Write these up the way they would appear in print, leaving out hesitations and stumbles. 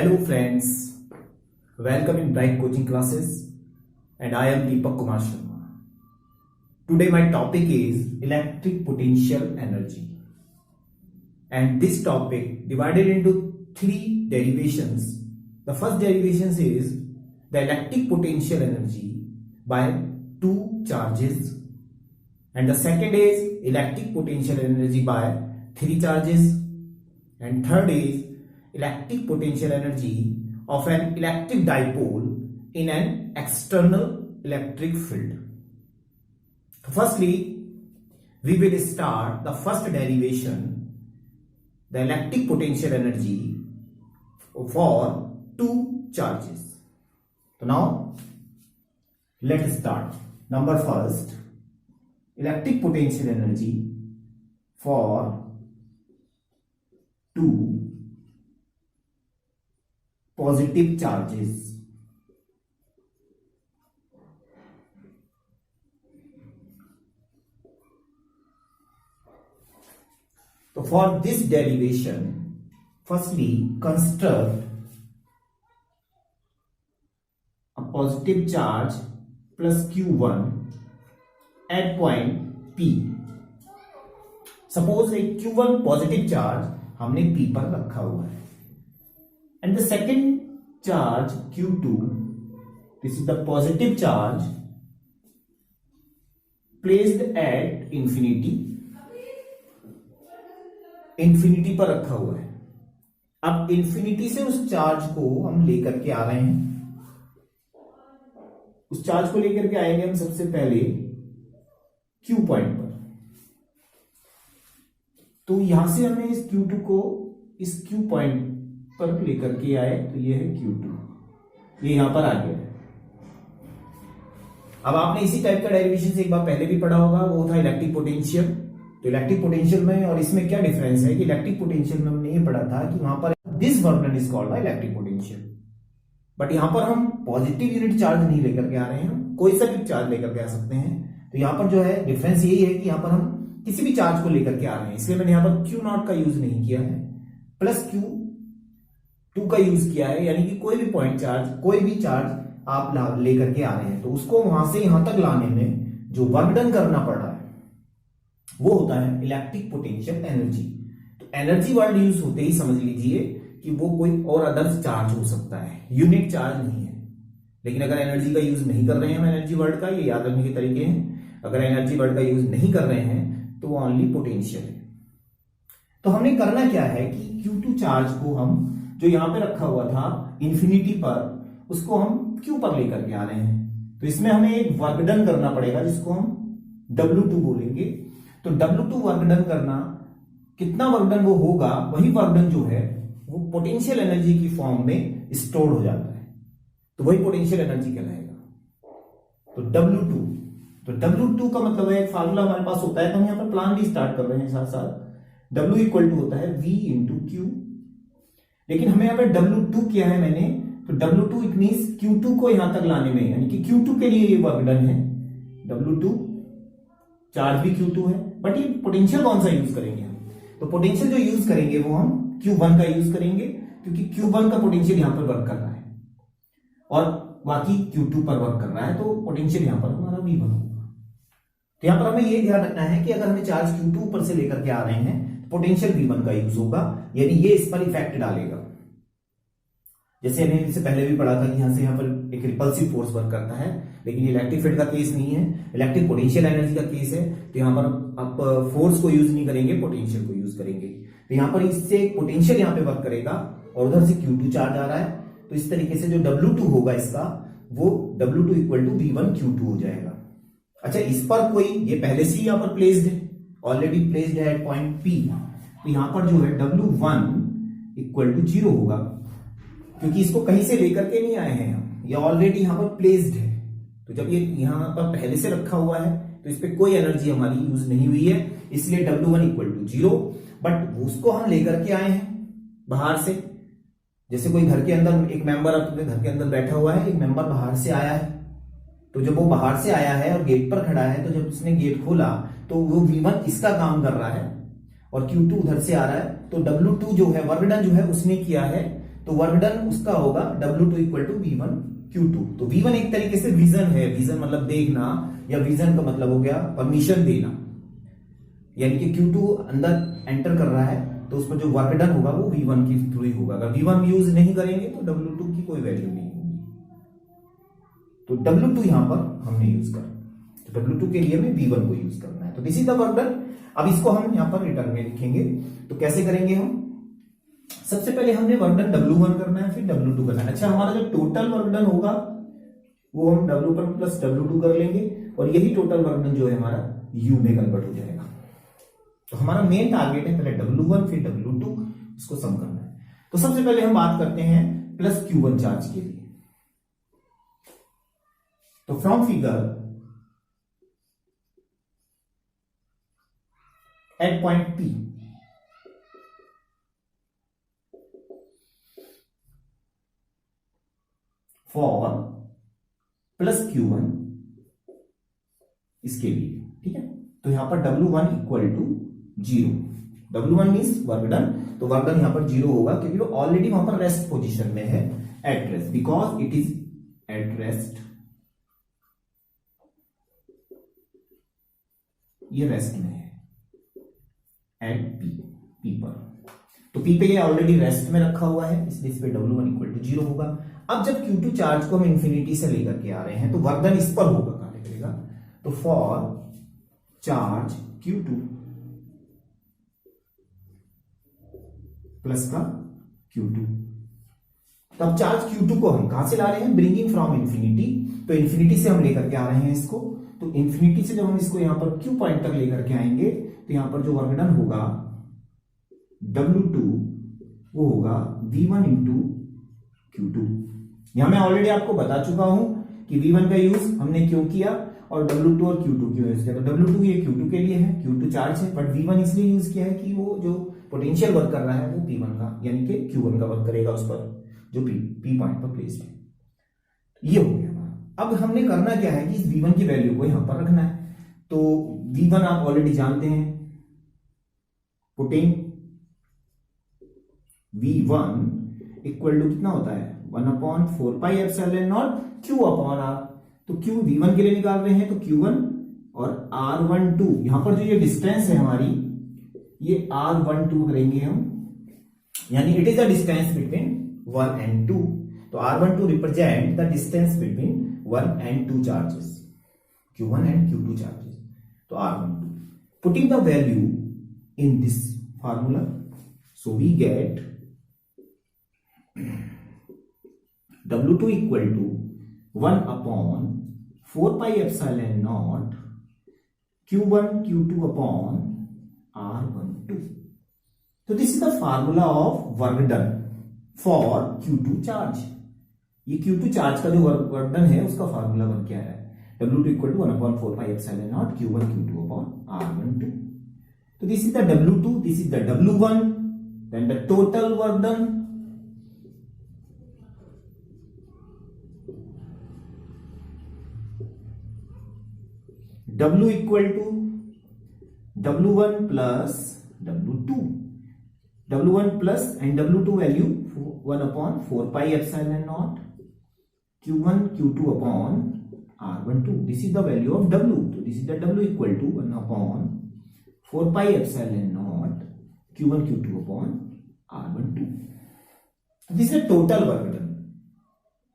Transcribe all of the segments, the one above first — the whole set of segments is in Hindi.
Hello friends, welcome in Bright Coaching Classes and I am Deepak Kumar Sharma. Today my topic is electric potential energy and this topic divided into three derivations. The first derivation is the electric potential energy by two charges and the second is electric potential energy by three charges and third is electric potential energy of an electric dipole in an external electric field. Firstly, we will start the first derivation, the electric potential energy for two charges. So now, let's start. Number first, electric potential energy for two positive charges. So for this derivation, firstly construct a positive charge plus Q1 at point P. Suppose एक Q1 पॉजिटिव चार्ज हमने P पर रखा हुआ है and the second charge Q2, this is the positive charge placed at infinity पर रखा हुआ है. अब infinity से उस चार्ज को हम लेकर के आ रहे हैं. उस चार्ज को लेकर के आएंगे हम सबसे पहले Q पॉइंट पर. तो यहां से हमें इस Q2 को इस Q पॉइंट पर लेकर के आए तो ये है Q2, ये यहां पर आ गया है. अब आपने इसी टाइप का डेरिवेशन से एक बार पहले भी पढ़ा होगा, वो था इलेक्ट्रिक पोटेंशियल. तो इलेक्ट्रिक पोटेंशियल में और इसमें क्या डिफरेंस है कि इलेक्ट्रिक पोटेंशियल में हमने ये पढ़ा था कि वहां पर this work done is called electric potential, but यहां पर हम पॉजिटिव यूनिट चार्ज नहीं लेकर के आ रहे हैं, कोई सा भी चार्ज लेकर के आ सकते हैं. तो यहां पर जो है डिफरेंस यही है कि यहां पर हम किसी भी चार्ज को लेकर के आ रहे हैं, इसलिए मैंने यहां पर Q0 का यूज नहीं किया है, प्लस Q2 का यूज किया है. यानी कि कोई भी पॉइंट चार्ज, कोई भी चार्ज आप लेकर के आ रहे हैं तो उसको वहां से यहां तक लाने में जो वर्क डन करना पड़ रहा है वो होता है इलेक्ट्रिक पोटेंशियल एनर्जी. तो एनर्जी वर्ड यूज होते ही समझ लीजिए कि वो कोई और अदर चार्ज हो सकता है, यूनिट चार्ज नहीं है. लेकिन अगर एनर्जी का यूज नहीं कर रहे हैं हम एनर्जी वर्ड का, ये याद रखने के तरीके हैं, अगर एनर्जी वर्ड का यूज नहीं कर रहे हैं तो वो ओनली पोटेंशियल है. तो हमने करना क्या है कि Q2 चार्ज को हम जो यहां पे रखा हुआ था इंफिनिटी पर, उसको हम Q पर लेकर के आ रहे हैं. तो इसमें हमें एक वर्क डन करना पड़ेगा जिसको हम W2 बोलेंगे. तो W2 वर्क डन करना, कितना वर्क डन वो होगा, वही वर्क डन जो है वो पोटेंशियल एनर्जी की फॉर्म में स्टोर हो जाता है, तो वही पोटेंशियल एनर्जी कहलाएगा. तो W2 का मतलब है, एक फार्मूला हमारे पास होता है, तो हम यहां पर प्लान भी स्टार्ट कर रहे हैं साथ साथ. W इक्वल टू होता है V इंटू Q, लेकिन हमें यहां पर W2 किया है मैंने, तो W2 इट मींस Q2 को यहां तक लाने में, यानी कि Q2 के लिए ये वर्क डन है. W2 चार्ज भी Q2 है, बट ये पोटेंशियल कौन सा यूज करेंगे हम, तो पोटेंशियल जो यूज करेंगे वो हम Q1 का यूज करेंगे, क्योंकि Q1 का पोटेंशियल यहां पर वर्क कर रहा है और बाकी Q2 पर वर्क कर रहा है, तो पोटेंशियल यहां पर हमारा V1 होगा. तो यहां पर हमें ये ध्यान रखना है कि अगर हमें चार्ज Q2 ऊपर से लेकर के आ रहे हैं तो पोटेंशियल V1 का यूज होगा, यानी ये इस पर इफेक्ट डालेगा. जैसे हमने इससे पहले भी पढ़ा था कि यहां से यहां पर एक रिपल्सिव फोर्स वर्क करता है, लेकिन ये इलेक्ट्रिक फील्ड का केस नहीं है, इलेक्ट्रिक पोटेंशियल एनर्जी का केस है. तो यहां पर आप फोर्स को यूज नहीं करेंगे, पोटेंशियल को यूज करेंगे. तो यहां पर इससे पोटेंशियल यहां पे वर्क करेगा और उधर से Q2 चार्ज आ रहा है, तो इस तरीके से जो W2 होगा इसका, वो W2 equal to V1 Q2 हो जाएगा. अच्छा, इस पर कोई, ये पहले से ही यहां पर प्लेस्ड है, ऑलरेडी प्लेस्ड है एट पॉइंट P, तो यहां पर जो है W1 इक्वल टू 0 होगा, क्योंकि इसको कहीं से लेकर के नहीं आए हैं हम, ये ऑलरेडी यहां पर प्लेस्ड है. तो जब ये यहां पर पहले से रखा हुआ है तो इस पे कोई एनर्जी हमारी यूज नहीं हुई है, इसलिए W1 इक्वल टू 0. बट उसको हम लेकर के आए हैं बाहर से, जैसे कोई घर के अंदर एक मेंबर अपने घर के अंदर बैठा हुआ है, एक मेंबर बाहर से आया है, तो जब वो बाहर से आया है और गेट पर खड़ा है, तो जब उसने गेट खोला तो वो V1 इसका काम कर रहा है और Q2 उधर से आ रहा है, तो W2 जो है वर्क डन जो है उसने किया है तो वर्क डन उसका होगा W2 equal to V1 Q2। तो V1 एक तरीके से विजन है, विजन मतलब देखना, या विजन का मतलब हो गया परमिशन देना, यानी कि Q2 अंदर एंटर कर रहा है तो उस पर जो वर्क डन होगा वो V1 के थ्रू ही होगा। अगर V1 यूज नहीं करेंगे तो W2 की कोई वैल्यू नहीं होगी। तो W2 यहां पर हमने यूज कर, तो W2 के लिए हमें V1 को यूज करना है। तो this is the work done. अब इसको हम यहां पर रिटर्न में लिखेंगे। तो कैसे करेंगे हम? सबसे पहले हमने वर्क डन W1 करना है, फिर W2 करना है। अच्छा, हमारा जो टोटल वर्क डन होगा वो हम W1 प्लस W2 कर लेंगे, और यही टोटल वर्क डन जो है हमारा U में कन्वर्ट हो जाएगा। तो हमारा मेन टारगेट है पहले W1 फिर W2, इसको सम करना है। तो सबसे पहले हम बात करते हैं प्लस Q1 चार्ज के लिए। तो from figure at point P for plus Q1 इसके लिए, ठीक है। तो यहां पर W1 equal to 0, W1 means work done, तो वर्क डन यहां पर 0 होगा क्योंकि वो ऑलरेडी वहां पर रेस्ट पोजीशन में है, at rest, because it is at rest, ये रेस्ट में है एट P पर। तो P पे ये ऑलरेडी रेस्ट में रखा हुआ है, इसलिए इस पे W1 इक्वल टू 0 होगा। अब जब Q2 चार्ज को हम इंफिनिटी से लेकर के आ रहे हैं तो वर्क डन इस पर होगा, कहां निकलेगा? तो फॉर चार्ज Q2 प्लस का Q2, तो अब चार्ज Q2 को हम कहां से ला रहे हैं? Bringing from infinity. तो इंफिनिटी से हम लेकर के आ रहे हैं इसको, तो इंफिनिटी से जब हम इसको यहां पर Q पॉइंट तक लेकर के आएंगे तो यहां पर जो वर्क डन होगा W2 वो होगा V1 इंटू Q2। यहां मैं ऑलरेडी आपको बता चुका हूं कि V1 का यूज हमने क्यों किया और W2 और Q2 क्यों यूज किया। तो W2 ये Q2 के लिए है, Q2 चार्ज है, बट V1 इसलिए यूज किया है कि वो जो पोटेंशियल वर्क कर रहा है वो P1 का यानी कि Q1 का वर्क करेगा उस पर, जो P पॉइंट पर प्लेस्ड है। ये हो गया हमारा। अब हमने करना क्या है कि इस V1 की वैल्यू को यहां पर रखना है। तो V1 आप ऑलरेडी जानते हैं, पुटिंग V1 इक्वल टू कितना होता है? 1/4 pi epsilon not Q upon R। तो Q V1 के लिए निकाल रहे हैं तो Q1 और R12, यहां पर जो ये डिस्टेंस है हमारी, ये R12 करेंगे हम, यानी it is the distance between 1 and 2। तो R12 represent the distance between 1 and 2 charges, Q1 and Q2 charges. तो R12, putting the value in this formula, so we get W2 equal to 1/4 pi epsilon naught Q1 Q2 upon R12। तो this is the formula of work done for Q2 charge. ये Q2 चार्ज का जो वर्क डन है उसका फार्मूला बन के आया है, W2 equal to 1/4 pi epsilon naught Q1 Q2 upon R12। तो this is the W2, this is the W1, then the total work done, W equal to W1 plus W2, W1 plus and W2 value 1/4 pi epsilon naught Q1 Q2 upon R12. This is the value of W. So this is the W equal to 1/4 pi epsilon naught Q1 Q2 upon R12. This is the total work done.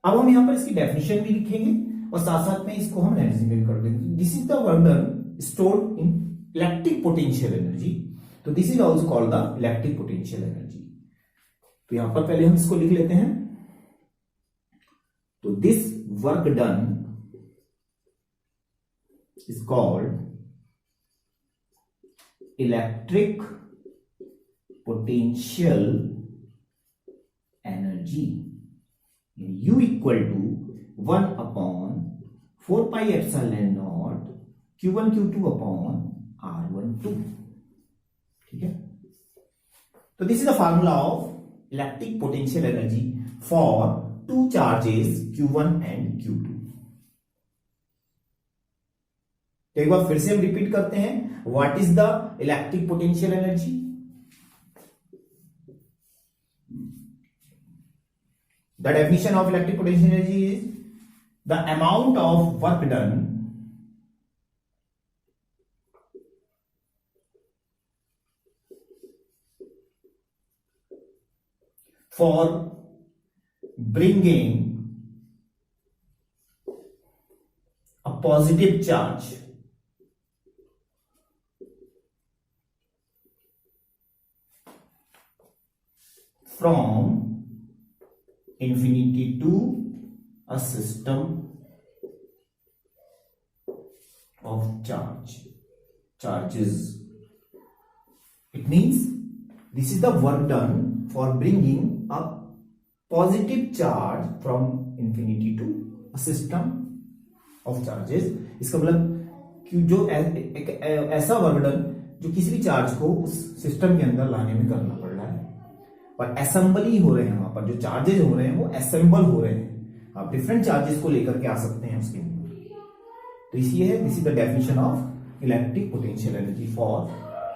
अब हम यहां पर इसकी डेफिनेशन भी लिखेंगे और साथ साथ में इसको हम रेज्यूमे कर देंगे। This is the work done stored in electric potential energy. तो this is also called the electric potential energy. तो यहां पर पहले हम इसको लिख लेते हैं। तो this work done is called electric potential energy. U equal to 1/4 pi epsilon naught Q1 Q2 upon R12। ठीक है, तो this is the formula of electric potential energy for two charges Q1 and Q2। तो एक बार फिर से हम रिपीट करते हैं, what is the electric potential energy? The definition of electric potential energy is the amount of work done for bringing a positive charge from infinity to a system of charges. It means this is the work done for bringing a positive charge from infinity to a system of charges. इसका मतलब कि जो एक ऐसा वर्क डन जो किसी भी चार्ज को उस सिस्टम के अंदर लाने में करना पड़ रहा है, और असेंबली हो रहे हैं, वहां पर जो चार्जेस हो रहे हैं वो असेंबल हो रहे हैं, आप डिफरेंट चार्जेस को लेकर के आ सकते हैं उसके अंदर। तो इसलिए है this is the definition of electric potential energy for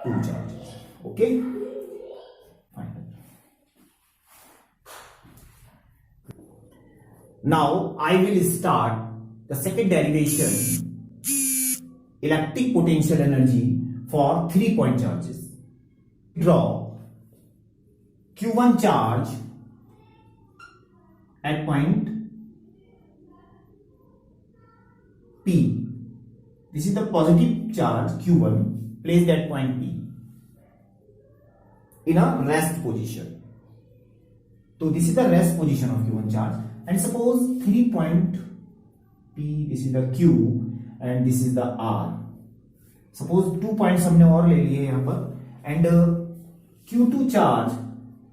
two charges. Okay, now I will start the second derivation, electric potential energy for 3-point charges. Draw Q1 charge at point P. This is the positive charge Q1 placed at point P in a rest position. So this is the rest position of Q1 charge. And suppose 3-point P, this is the Q and this is the R. Suppose 2 points हमने और ले लिए यहां पर, and Q2 charge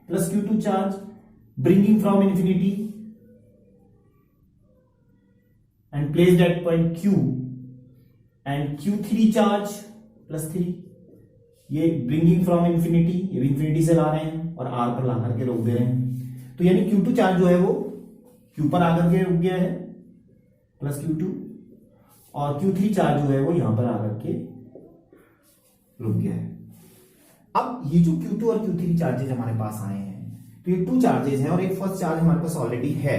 plus Q2 charge bringing from infinity and placed at point Q, and Q3 charge plus 3, ये bringing from infinity, ये भी infinity से ला रहे हैं और R पर ला करके रोक दे रहे हैं। तो यानी Q2 चार्ज जो है वो Q पर आकर के रुक गया है प्लस Q2, और Q3 चार्ज जो है वो यहां पर आकर के रुक गया है। अब ये जो Q2 और Q3 चार्जेस हमारे पास आए हैं, तो ये 2 चार्जेस हैं और एक फर्स्ट चार्ज हमारे पास ऑलरेडी है।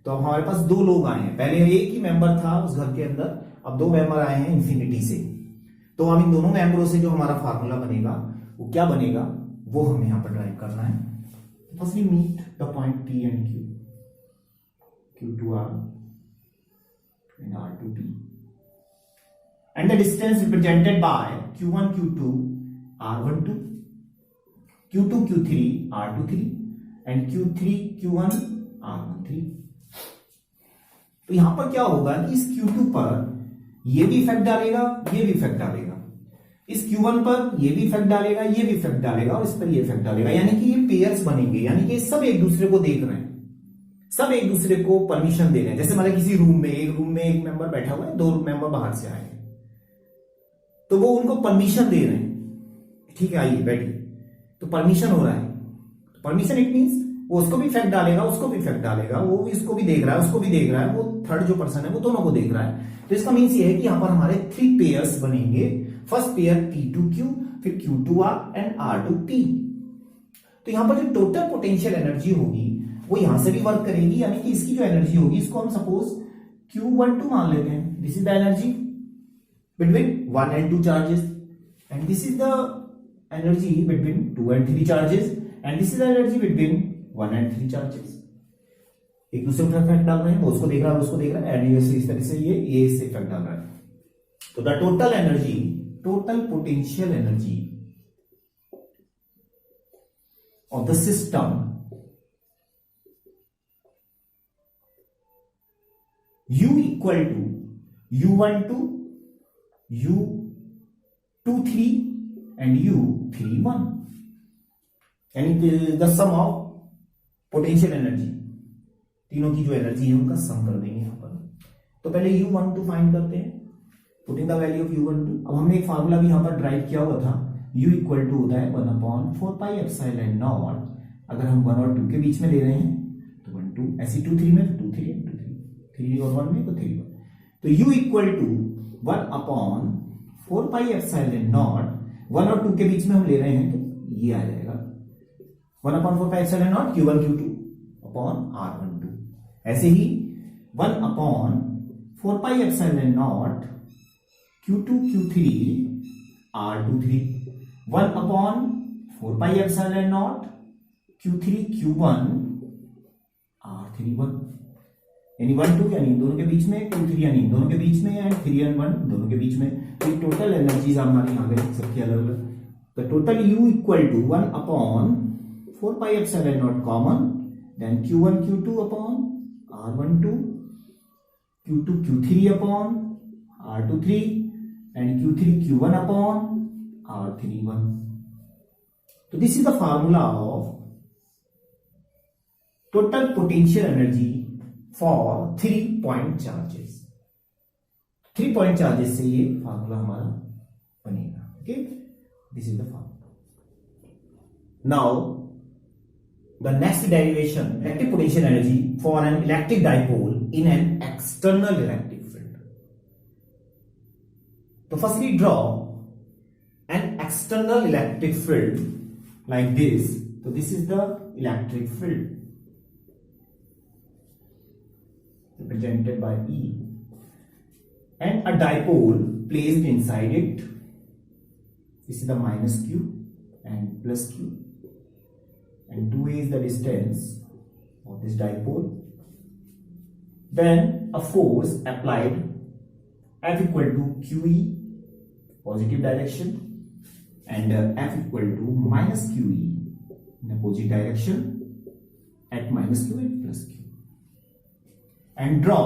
तो अब हमारे पास 2 लोग आए हैं, पहले एक ही मेंबर था उस घर के अंदर, अब 2 मेंबर आए हैं इंफिनिटी से। तो हम इन दोनों मेंबरों से जो हमारा फार्मूला बनेगा वो क्या बनेगा, वो हमें यहां पर ड्राइव करना है। First we meet the point P and Q, Q2R and R2P, and the distance represented by Q1 Q2 R12, Q2 Q3 R23 and Q3 Q1 R13। तो यहां पर क्या होगा कि इस Q2 पर ये भी इफेक्ट डालेगा, ये भी इफेक्ट डालेगा, इस Q1 पर ये भी इफेक्ट डालेगा, ये भी इफेक्ट डालेगा, और इस पर ये इफेक्ट डालेगा, यानी कि ये पेयर्स बनेंगे, यानी कि सब एक दूसरे को देख रहे हैं, सब एक दूसरे को परमिशन दे रहे हैं। जैसे मतलब किसी रूम में एक मेंबर बैठा हुआ है, 2 मेंबर बाहर से आए हैं, तो वो उनको परमिशन दे रहे हैं, ठीक है आइए बैठिए, तो परमिशन हो रहा है। तो परमिशन इट मींस वो उसको भी इफेक्ट डालेगा, उसको भी इफेक्ट डालेगा, वो भी इसको भी देख रहा है, उसको भी देख रहा है, वो थर्ड जो पर्सन है वो दोनों को देख रहा है। तो इसका मीन्स ये है कि यहां पर हमारे 3 पेयर्स बनेंगे, फर्स्ट पेयर P2Q, फिर Q2R एंड R2P। तो यहां पर जो टोटल पोटेंशियल एनर्जी होगी वो यहां से भी वर्क करेगी, यानी कि इसकी जो एनर्जी होगी इसको हम सपोज Q12 मान लेते हैं। This is the energy between 1 and 2 charges, and this is the energy between 2 and 3 charges, and this is the energy between 1 and 3 charges. एक दूसरे पर इफेक्ट डाल रहे हैं, वो उसको देख रहा है, उसको देख रहा है, एंड इस तरह से ये इससे इफेक्ट डाल रहा है। तो the total energy, total potential energy of the system U equal to U12, U23 and U31, यानी the sum of potential energy, तीनों की जो एनर्जी है उनका सम कर देंगे यहां पर। तो पहले U12 फाइंड करते हैं, putting the value of U12। अब हमने एक फार्मूला भी यहां पर ड्राइव किया हुआ था, U इक्वल टू होता है 1/4πε0। अगर हम 1 और 2 के बीच में ले रहे हैं तो 1 2, ऐसी 2 3 में तो 2 3 2 3, 3 और 1 में तो 3 1। तो U इक्वल टू 1/4πε0, 1 और 2 के बीच में हम ले रहे हैं तो ये आ जाएगा 1/4πε0 Q1 Q2 अपॉन R12। ऐसे ही 1/4πε0 Q2 Q3 R23, 1/4πε0 Q3 Q1 R31, यानी 1 2 यानी इन दोनों के बीच में, 2 3 यानी इन दोनों के बीच में, एंड 3 and 1 दोनों के बीच में। तो टोटल एनर्जीज हमारी यहाँ पे सबकी अलग अलग। तो total U equal to 1/4πε0 common, then Q1 Q2 upon R12, Q2 Q3 upon R23 and Q3 Q1 upon R31। तो this is the formula of total potential energy for 3 point charges. 3 point charges से ये फार्मूला हमारा बनेगा। Okay, this is the formula. Now the next derivation, electric potential energy for an electric dipole in an external electric field. So firstly draw an external electric field like this. So this is the electric field represented by E, and a dipole placed inside it. This is the minus Q and plus Q, and 2a is the distance of this dipole. Then a force applied F equal to QE, positive direction, and F equal to minus QE in opposite direction at minus Q and plus Q. And draw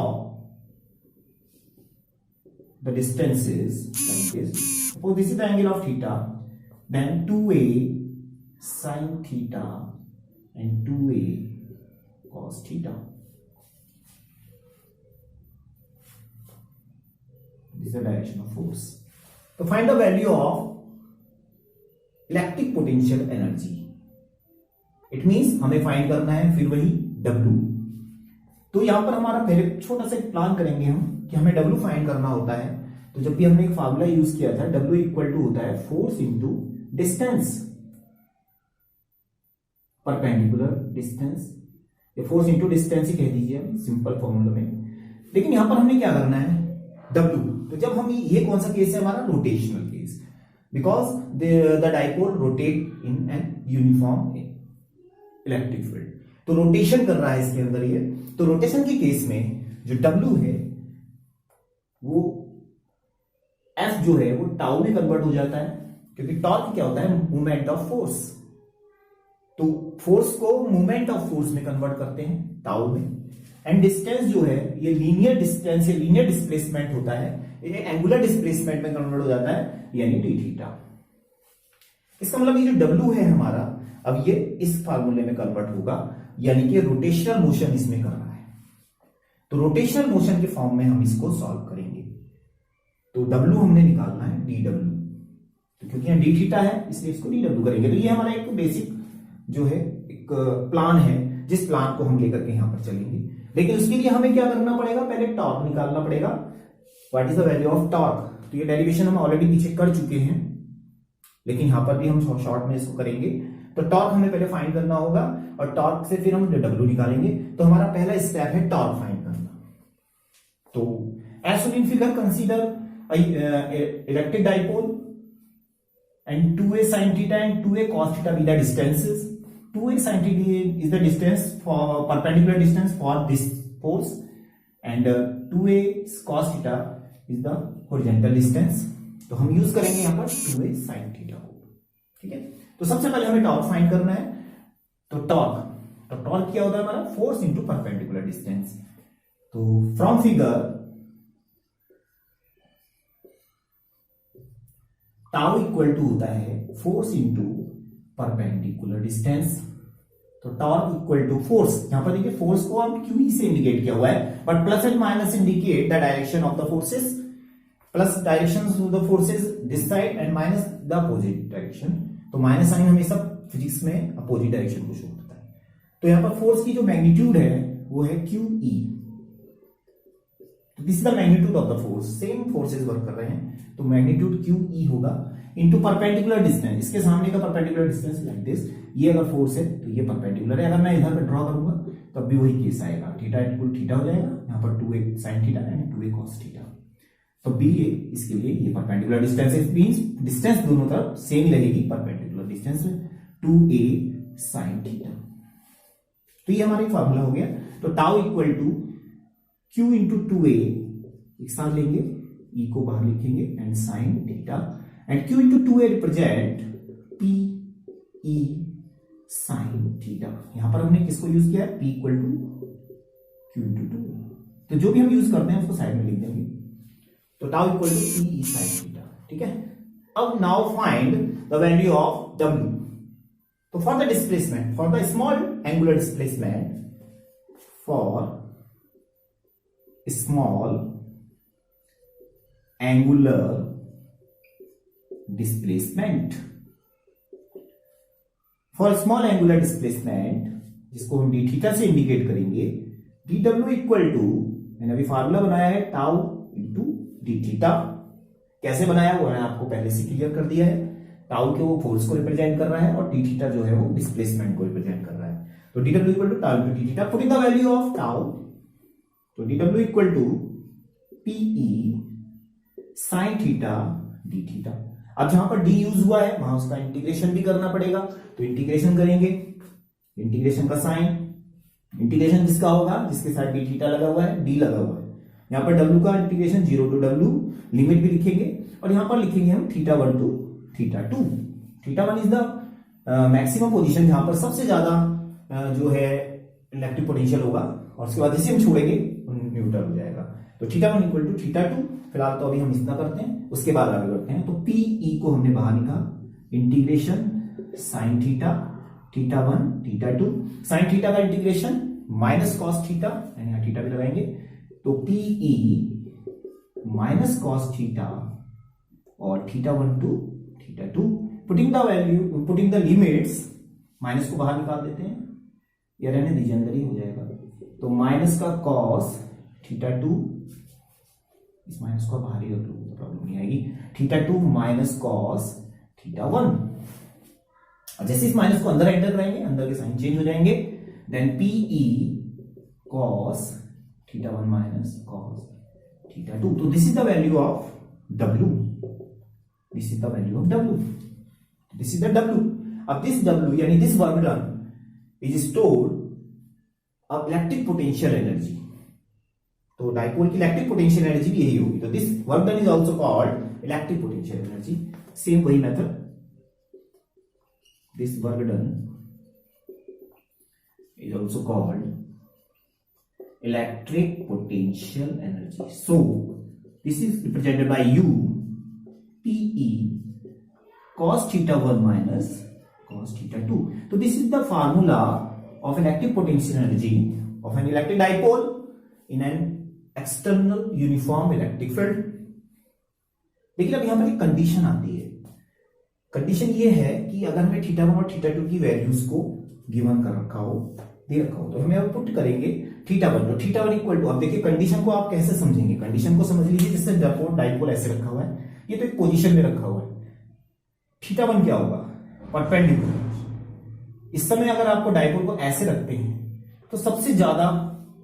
the distances like this. Suppose this is the angle of theta, then 2a sin theta and 2a cos theta. This is the direction of force. To find the value of electric potential energy, it means हमें फाइंड करना है फिर वही W। तो यहां पर हमारा पहले छोटा सा प्लान करेंगे हम कि हमें W फाइंड करना होता है। तो जब भी हमने एक फार्मूला यूज किया था, W इक्वल टू होता है force into distance, perpendicular distance, या फोर्स इंटू डिस्टेंस ही कह दीजिए सिंपल फॉर्मूला में। लेकिन यहां पर हमें क्या करना है, W। तो जब हम ये कौन सा केस है हमारा, rotational case, because the dipole rotate in an uniform electric field. तो रोटेशन कर रहा है इसके अंदर ये। तो रोटेशन के केस में जो W है वो F जो है वो टाउ में कन्वर्ट हो जाता है, क्योंकि टॉर्क क्या होता है, मूवमेंट ऑफ फोर्स। तो फोर्स को मूवमेंट ऑफ फोर्स में कन्वर्ट करते हैं टाउ में, एंड डिस्टेंस जो है ये लीनियर डिस्टेंस है, लीनियर डिस्प्लेसमेंट होता है, ये एंगुलर डिस्प्लेसमेंट में कन्वर्ट हो जाता है, यानी डी थीटा। इसका मतलब ये जो W है हमारा, अब ये इस फार्मूले में कन्वर्ट होगा, यानी कि रोटेशनल मोशन इसमें कर रहा है। तो रोटेशनल मोशन के फॉर्म में हम इसको सॉल्व करेंगे। तो W हमने निकालना है dW, तो क्योंकि यहाँ डी थीटा है इसलिए इसको dW करेंगे। तो ये हमारा एक बेसिक जो है एक प्लान है, जिस प्लान को हम लेकर के यहां पर चलेंगे। लेकिन उसके लिए हमें क्या करना पड़ेगा, पहले टॉर्क निकालना पड़ेगा। What is the value of torque. तो ये डेरिवेशन हम ऑलरेडी पीछे कर चुके हैं, लेकिन यहां पर भी हम शॉर्ट में इसको करेंगे। तो टॉर्क हमें पहले फाइंड करना होगा, और टॉर्क से फिर हम W निकालेंगे। तो हमारा पहला स्टेप है टॉर्क फाइंड करना। तो as shown in figure consider electric dipole and 2a sin theta and 2a cos theta be the distances. 2a sin theta is the distance for perpendicular distance for this force, and 2a cos theta is the horizontal distance. तो हम यूज करेंगे यहां पर 2a sin theta को, ठीक है। तो सबसे पहले हमें टॉर्क फाइंड करना है। तो टॉर्क क्या होता है हमारा, फोर्स इंटू परपेंडिकुलर डिस्टेंस। तो from figure tau equal to होता है फोर्स इंटू परपेंडिकुलर डिस्टेंस। तो टॉर्क इक्वल टू फोर्स, यहां पर देखिए फोर्स को हम QE से इंडिकेट किया हुआ है, but plus and minus indicate the direction of the forces, plus direction of the forces this side and minus the opposite direction. तो माइनस साइन हमेशा फिजिक्स में अपोजिट डायरेक्शन को शो करता है। तो यहां पर फोर्स की जो मैग्नीट्यूड है वो है QE। This is the magnitude of the force, same forces work कर रहे हैं, तो मैग्नीट्यूड QE होगा इनटू परपेंडिकुलर डिस्टेंस। इसके सामने का परपेंडिकुलर डिस्टेंस लाइक दिस, ये अगर फोर्स है तो ये परपेंडिकुलर है। अगर मैं इधर पे ड्रॉ करूंगा तब भी वही केस आएगा, थीटा इक्वल थीटा हो जाएगा, यहाँ पर 2a sin theta and 2a cos theta. तो बी ए इसके लिए ये परपेंडिकुलर डिस्टेंस है, मींस डिस्टेंस दोनों तरफ सेम लगेगी, परपेंडिकुलर डिस्टेंस में 2a sin थीटा। तो ये हमारा फार्मूला हो गया। तो tau equal to q into 2a एक साथ लेंगे, e को बाहर लिखेंगे and sin theta, and q into 2a represent p e sin theta. यहां पर हमने किसको यूज किया है, p equal to q into 2a। तो जो भी हम यूज करते हैं उसको साइड में लिख देंगे। तो tau equal to p e sin theta, ठीक है। अब now find the value of w। तो for the displacement, for the small angular displacement, for small angular displacement, for small angular displacement जिसको हम डी थीटा से इंडिकेट करेंगे, डी डब्ल्यू इक्वल टू, मैंने अभी फार्मूला बनाया है टाउ इंटू डी थीटा। कैसे बनाया वो मैंने आपको पहले से क्लियर कर दिया है। टाउ के वो फोर्स को रिप्रेजेंट कर रहा है और डी थीटा जो है वो डिस्प्लेसमेंट को रिप्रेजेंट कर रहा है। तो D W equal to tau into D theta, putting the value of tau, तो D W equal to P E sine theta D theta. अब जहां पर डी यूज हुआ है वहां उसका इंटीग्रेशन भी करना पड़ेगा, तो इंटीग्रेशन करेंगे, इंटीग्रेशन का साइन, इंटीग्रेशन किसका होगा, जिसके साथ डी थीटा लगा हुआ है, डी लगा हुआ है। यहां पर डब्ल्यू का इंटीग्रेशन 0 टू डब्ल्यू, लिमिट भी लिखेंगे, और यहां पर लिखेंगे हम theta 1 to theta 2। Theta 1 is the maximum position जहां पर सबसे ज्यादा जो है इलेक्ट्रिक पोटेंशियल होगा, और उसके बाद जैसे हम छोड़ेंगे न्यूट्रल हो जाएगा। तो थीटा 1 इक्वल टू थीटा 2। फिलहाल तो अभी हम इतना करते हैं, उसके बाद आगे बढ़ते हैं। तो पी ई को हमने बाहर लिखा, integration sine theta, theta 1 theta 2, sine theta का इंटीग्रेशन माइनस कॉस थीटा, यानी यहां थीटा भी लगाएंगे, तो P E minus cos theta और theta 1 to theta 2, putting the value, putting the limits, minus को बाहर निकाल देते हैं, ये रहने दीजिए अंदर ही हो जाएगा। तो माइनस का कॉस थीटा 2, इस माइनस को बाहर ही रख लो तो प्रॉब्लम नहीं आएगी, थीटा 2 माइनस कॉस थीटा 1। जैसे इस माइनस को अंदर एंटर कराएंगे, अंदर के साइन चेंज हो जाएंगे, then P E cos theta 1 minus cos theta 2। तो this is the value of W, this is the value of W, this is the W। अब दिस W यानी this work done is stored अब इलेक्ट्रिक पोटेंशियल एनर्जी। तो डाइपोल की इलेक्ट्रिक पोटेंशियल एनर्जी भी यही होगी। तो this work done is also called electric potential energy. Same वही method, this work done is also called electric potential energy. So this is represented by U PE cos theta 1 minus cos theta 2. So this is the formula of electric potential energy of an electric dipole in an external uniform electric field. लेकिन अब यहां पर एक कंडीशन आती है। कंडीशन ये है कि अगर हमें थीटा 1 और थीटा 2 की वैल्यूज को गिवन कर रखा हो, दे रखा हो, तो हमें अब पुट करेंगे थीटा 1। तो थीटा 1 इक्वल टू, अब देखिए कंडीशन को आप कैसे समझेंगे, कंडीशन को समझ लीजिए जैसे डाइपोल ऐसे रखा हुआ है, ये तो एक पोजीशन में रखा हुआ है। थीटा 1 क्या होगा, परपेंडिकुलर। इस समय अगर आपको डाइपोल को ऐसे रखते हैं तो सबसे ज्यादा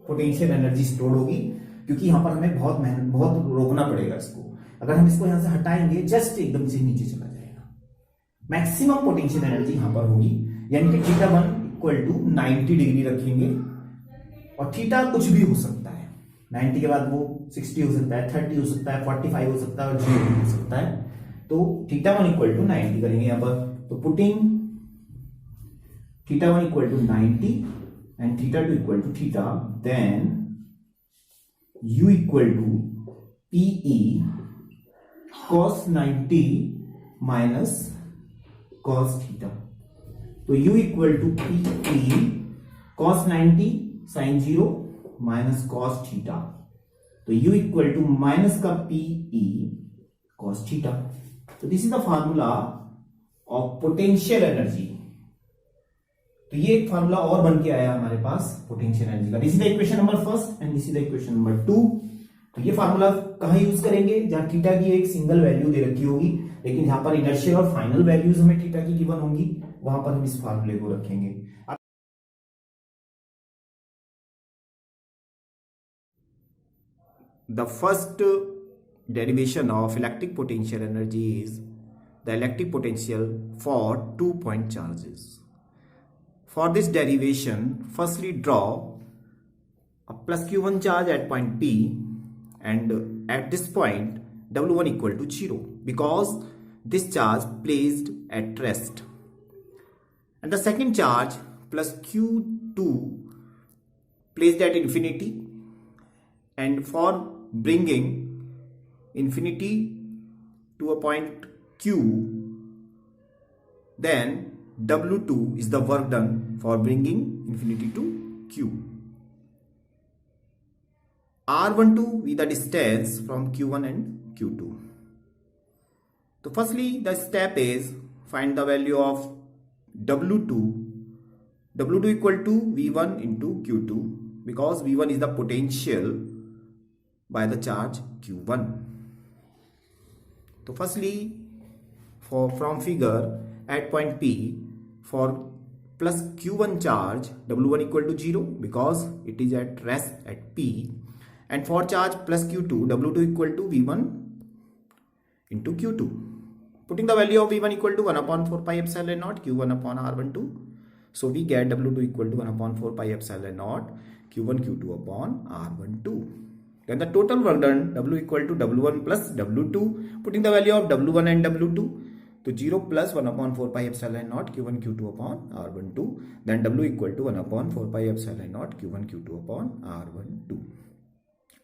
पोटेंशियल एनर्जी स्टोर होगी, क्योंकि यहां पर हमें बहुत मेहनत, बहुत रोकना पड़ेगा इसको। अगर हम इसको यहां से हटाएंगे जस्ट एकदम से नीचे चला जाएगा। मैक्सिमम पोटेंशियल एनर्जी यहां पर होगी, यानी कि थीटा 1 इक्वल टू 90 डिग्री रखेंगे, और थीटा कुछ भी हो सकता है, 90 के बाद वो 60 हो सकता है, 30 हो सकता है, 45 हो सकता है और 0 हो सकता है। तो थीटा 1 इक्वल टू 90 करेंगे यहां पर। तो putting theta 1 equal to 90 and theta 2 equal to theta, then U equal to PE cos 90 minus cos theta. तो U equal to PE cos 90 sine 0 minus cos theta. तो U इक्वल टू माइनस का PE cos थीटा। तो this is the formula of potential energy. तो ये एक फार्मूला और बन के आया हमारे पास पोटेंशियल एनर्जी का। This is the equation number 1 and this is the equation number 2। तो ये फार्मूला कहां यूज करेंगे, जहां थीटा की एक सिंगल वैल्यू दे रखी होगी, लेकिन जहां पर इनर्शियल और फाइनल वैल्यूज हमें थीटा की गिवन होंगी, वहां पर हम इस फार्मूले को रखेंगे। The first derivation of electric potential energy is the electric potential for 2-point charges. For this derivation, firstly draw a plus q1 charge at point P, and at this point W1 equal to 0 because this charge placed at rest. And the second charge plus q2 placed at infinity, and for bringing infinity to a point Q, then W2 is the work done for bringing infinity to Q. R12 is the distance from Q1 and Q2. So firstly, the step is find the value of W2. W2 equal to V1 into Q2 because V1 is the potential by the charge Q1. So firstly, from figure at point P, for plus Q1 charge W1 equal to 0 because it is at rest at P, and for charge plus Q2 W2 equal to V1 into Q2. Putting the value of V1 equal to 1 upon 4 pi epsilon naught Q1 upon R12. So we get W2 equal to 1 upon 4 pi epsilon naught Q1 Q2 upon R12. Then the total work done W equal to W1 plus W2. Putting the value of W1 and W2 to 0 plus 1 upon 4 pi epsilon naught Q1 Q2 upon R12. Then W equal to 1 upon 4 pi epsilon naught Q1 Q2 upon R12.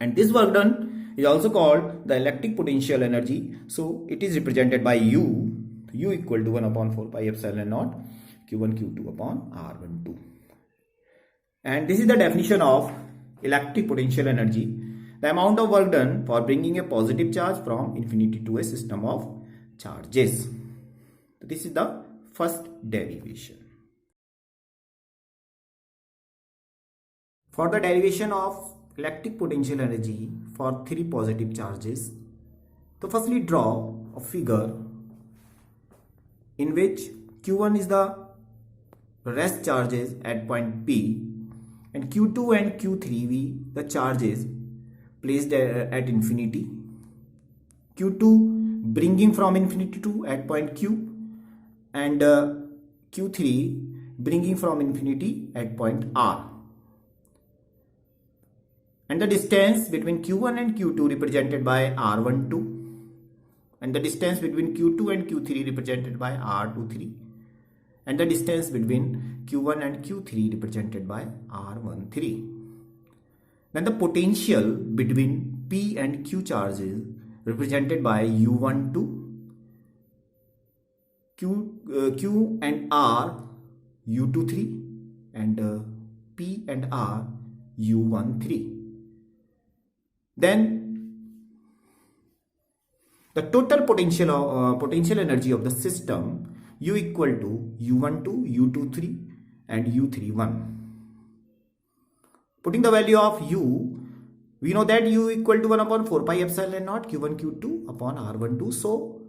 And this work done is also called the electric potential energy. So it is represented by U. U equal to 1 upon 4 pi epsilon naught Q1 Q2 upon R12. And this is the definition of electric potential energy. The amount of work done for bringing a positive charge from infinity to a system of charges. So this is the first derivation. For the derivation of electric potential energy for 3 positive charges, so firstly draw a figure in which Q1 is the rest charges at point P, and Q2 and Q3 the charges placed at infinity. Q2 bringing from infinity to at point Q, and Q3 bringing from infinity at point R. And the distance between Q1 and Q2 represented by R12, and the distance between Q2 and Q3 represented by R23, and the distance between Q1 and Q3 represented by R13. Then the potential between P and Q charges represented by U12, Q and R U23, and P and R U13. Then the total potential energy of the system U equal to U12, U23, and U31. Putting the value of U, we know that U equal to 1 upon 4 pi epsilon naught Q1 Q2 upon R12. So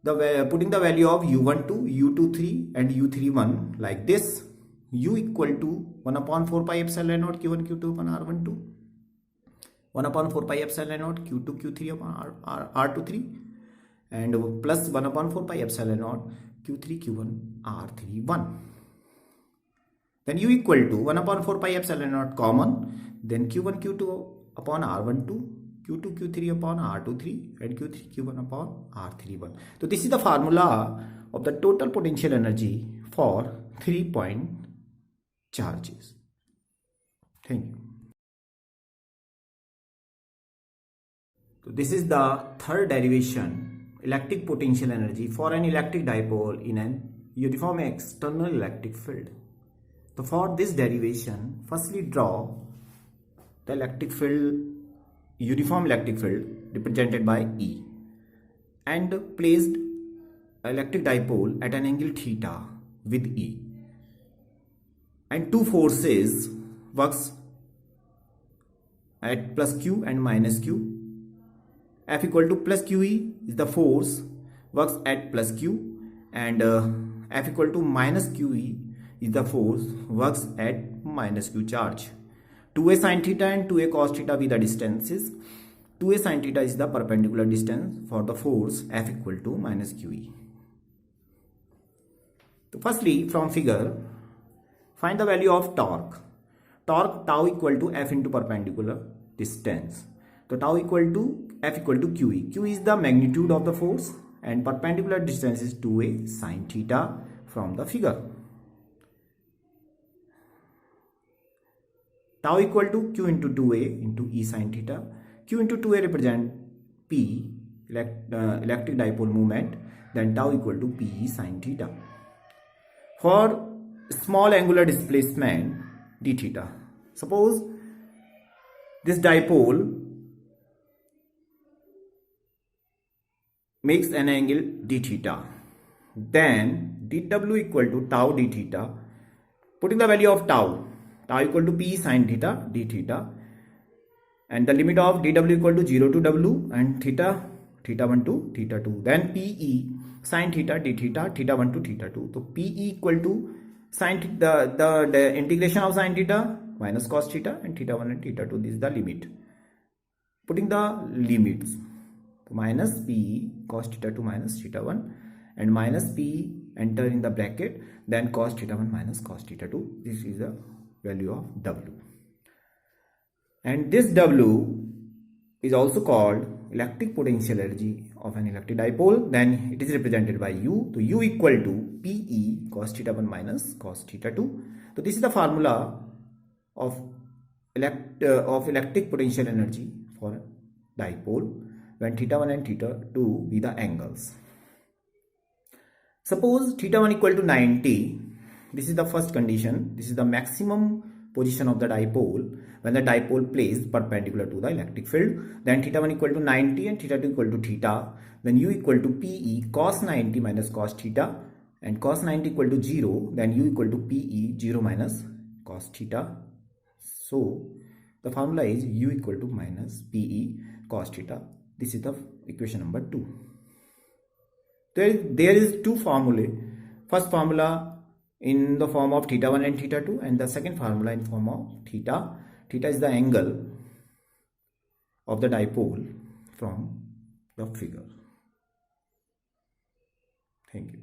putting the value of U12, U23, and U31 like this: U equal to 1 upon 4 pi epsilon naught Q1 Q2 upon R12, 1 upon 4 pi epsilon naught Q2 Q3 upon R23, and plus 1 upon 4 pi epsilon naught Q3 Q1 R31. Then U equal to 1 upon 4 pi epsilon naught common, then Q1 Q2 upon R12, Q2 Q3 upon R23, and Q3 Q1 upon R31. So this is the formula of the total potential energy for 3-point charges. Thank you. So this is the third derivation, electric potential energy for an electric dipole in an uniform external electric field. So for this derivation, firstly draw the electric field, uniform electric field represented by E, and placed electric dipole at an angle theta with E, and two forces works at plus Q and minus Q. F equal to plus QE is the force works at plus Q, and F equal to minus QE is the force works at minus Q charge. 2a sin theta and 2a cos theta be the distances. 2a sin theta is the perpendicular distance for the force F equal to minus QE. So firstly, from figure, find the value of torque. Torque tau equal to F into perpendicular distance. So tau equal to F equal to QE. QE is the magnitude of the force and perpendicular distance is 2a sin theta from the figure. Tau equal to Q into 2a into E sin theta. Q into 2a represent P, electric dipole moment, then tau equal to PE sin theta. For small angular displacement d theta, suppose this dipole makes an angle d theta, then dw equal to tau d theta, putting the value of tau equal to p sin theta d theta, and the limit of dw equal to 0 to w and theta 1 to theta 2, then pe sin theta d theta 1 to theta 2. So pe equal to sin the integration of sin theta minus cos theta and theta 1 and theta 2. This is the limit. Putting the limits, minus pe cos theta 2 minus theta 1 and minus pe enter in the bracket, then cos theta 1 minus cos theta 2. This is the value of w, and this w is also called electric potential energy of an electric dipole. Then it is represented by u. So u equal to pe cos theta 1 minus cos theta 2. So this is the formula of electric potential energy for dipole when theta 1 and theta 2 be the angles. Suppose theta 1 equal to 90. This is the first condition. This is the maximum position of the dipole when the dipole placed perpendicular to the electric field. Then theta 1 equal to 90 and theta 2 equal to theta. Then u equal to pe cos 90 minus cos theta, and cos 90 equal to 0. Then u equal to pe 0 minus cos theta. So the formula is u equal to minus pe cos theta. This is the equation number 2. There is two formulae. First formula in the form of theta 1 and theta 2, and the second formula in form of theta. Theta is the angle of the dipole from the figure. Thank you.